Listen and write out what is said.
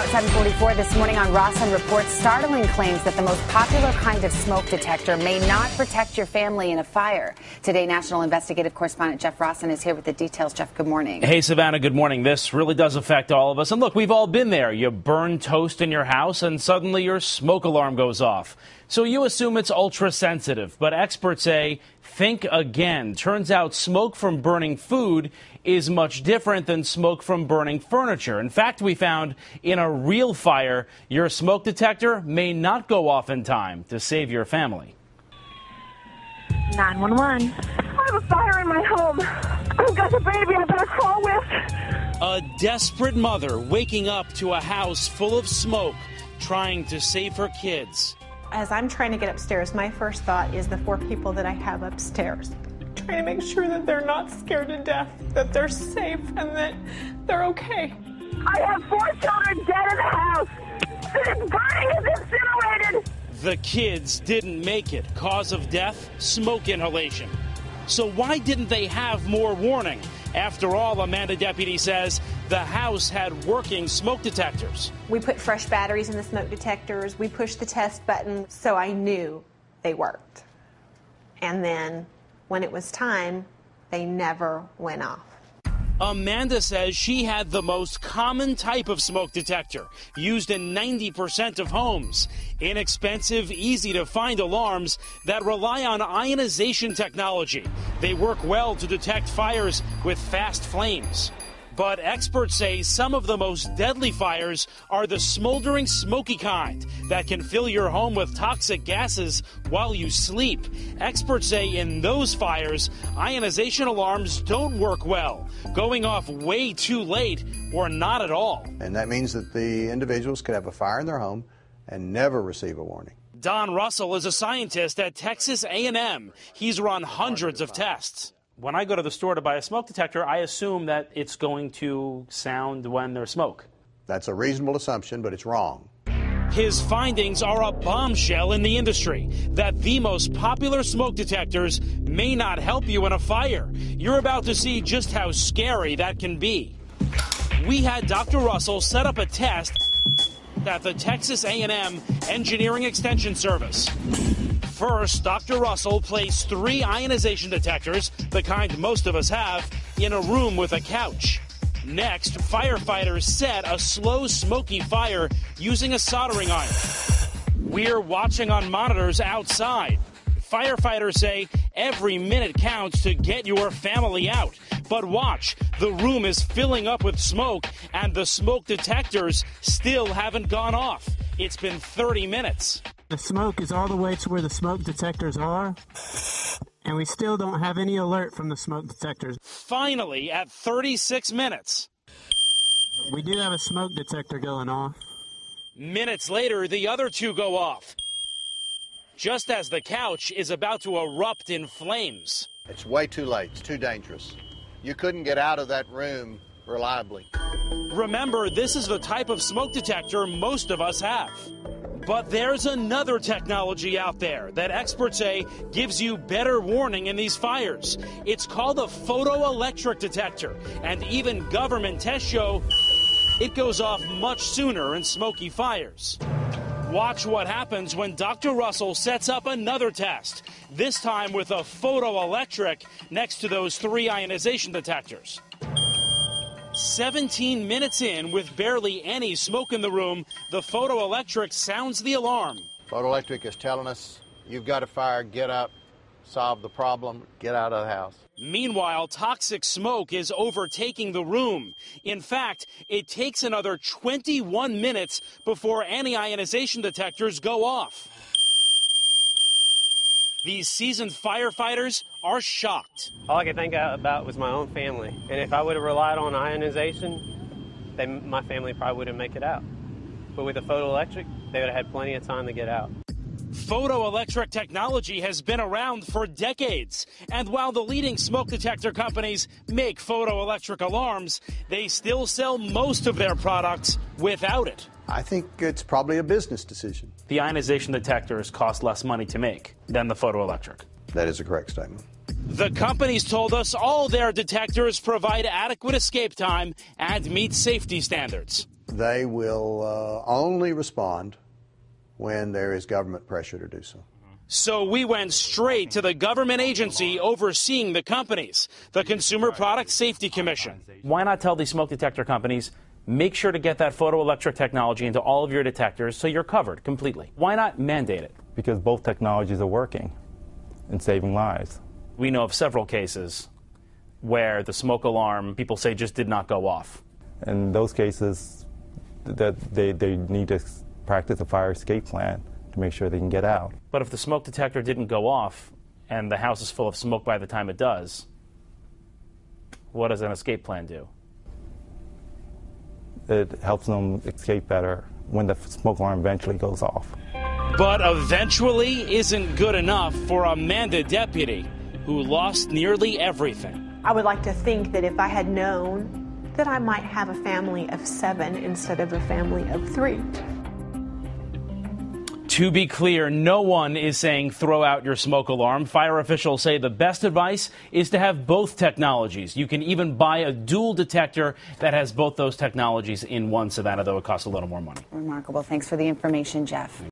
About 7:44 this morning on Rossen Reports, startling claims that the most popular kind of smoke detector may not protect your family in a fire. Today, national investigative correspondent Jeff Rossen is here with the details. Jeff, good morning. Hey, Savannah, good morning. This really does affect all of us. And look, we've all been there. You burn toast in your house and suddenly your smoke alarm goes off. So you assume it's ultra sensitive, but experts say, think again. Turns out smoke from burning food is much different than smoke from burning furniture. In fact, we found in a real fire, your smoke detector may not go off in time to save your family. 911. I have a fire in my home. I've got the baby I better call with. A desperate mother waking up to a house full of smoke, trying to save her kids. As I'm trying to get upstairs, my first thought is the 4 people that I have upstairs. Trying to make sure that they're not scared to death, that they're safe, and that they're okay. I have 4 children dead in the house. It's burning, it's incinerated. The kids didn't make it. Cause of death, smoke inhalation. So why didn't they have more warning? After all, Amanda deputy says the house had working smoke detectors. We put fresh batteries in the smoke detectors. We pushed the test button, so I knew they worked. And then when it was time, they never went off. Amanda says she had the most common type of smoke detector, used in 90% of homes. Inexpensive, easy to find alarms that rely on ionization technology. They work well to detect fires with fast flames. But experts say some of the most deadly fires are the smoldering, smoky kind that can fill your home with toxic gases while you sleep. Experts say in those fires, ionization alarms don't work well, going off way too late or not at all. And that means that the individuals could have a fire in their home and never receive a warning. Don Russell is a scientist at Texas A&M. He's run hundreds of tests. When I go to the store to buy a smoke detector, I assume that it's going to sound when there's smoke. That's a reasonable assumption, but it's wrong. His findings are a bombshell in the industry, that the most popular smoke detectors may not help you in a fire. You're about to see just how scary that can be. We had Dr. Russell set up a test at the Texas A&M Engineering Extension Service. First, Dr. Russell placed 3 ionization detectors, the kind most of us have, in a room with a couch. Next, firefighters set a slow, smoky fire using a soldering iron. We're watching on monitors outside. Firefighters say every minute counts to get your family out. But watch, the room is filling up with smoke, and the smoke detectors still haven't gone off. It's been 30 minutes. The smoke is all the way to where the smoke detectors are, and we still don't have any alert from the smoke detectors. Finally, at 36 minutes. We do have a smoke detector going off. Minutes later, the other 2 go off, just as the couch is about to erupt in flames. It's way too late. It's too dangerous. You couldn't get out of that room reliably. Remember, this is the type of smoke detector most of us have. But there's another technology out there that experts say gives you better warning in these fires. It's called a photoelectric detector, and even government tests show it goes off much sooner in smoky fires. Watch what happens when Dr. Russell sets up another test, this time with a photoelectric next to those 3 ionization detectors. 17 minutes in, with barely any smoke in the room, the photoelectric sounds the alarm. Photoelectric is telling us, you've got a fire, get up, solve the problem, get out of the house. Meanwhile, toxic smoke is overtaking the room. In fact, it takes another 21 minutes before any ionization detectors go off. These seasoned firefighters are shocked. All I could think about was my own family. And if I would have relied on ionization, my family probably wouldn't make it out. But with the photoelectric, they would have had plenty of time to get out. Photoelectric technology has been around for decades. And while the leading smoke detector companies make photoelectric alarms, they still sell most of their products without it. I think it's probably a business decision. The ionization detectors cost less money to make than the photoelectric. That is a correct statement. The companies told us all their detectors provide adequate escape time and meet safety standards. They will only respond when there is government pressure to do so. So we went straight to the government agency overseeing the companies, the Consumer Product Safety Commission. Why not tell these smoke detector companies, make sure to get that photoelectric technology into all of your detectors so you're covered completely? Why not mandate it? Because both technologies are working and saving lives. We know of several cases where the smoke alarm, people say, just did not go off. In those cases, that they need to practice a fire escape plan to make sure they can get out. But if the smoke detector didn't go off and the house is full of smoke by the time it does, what does an escape plan do? It helps them escape better when the smoke alarm eventually goes off. But eventually isn't good enough for Amanda deputy, who lost nearly everything. I would like to think that if I had known that I might have a family of 7 instead of a family of 3. To be clear, no one is saying throw out your smoke alarm. Fire officials say the best advice is to have both technologies. You can even buy a dual detector that has both those technologies in one Savannah, though it costs a little more money. Remarkable. Thanks for the information, Jeff.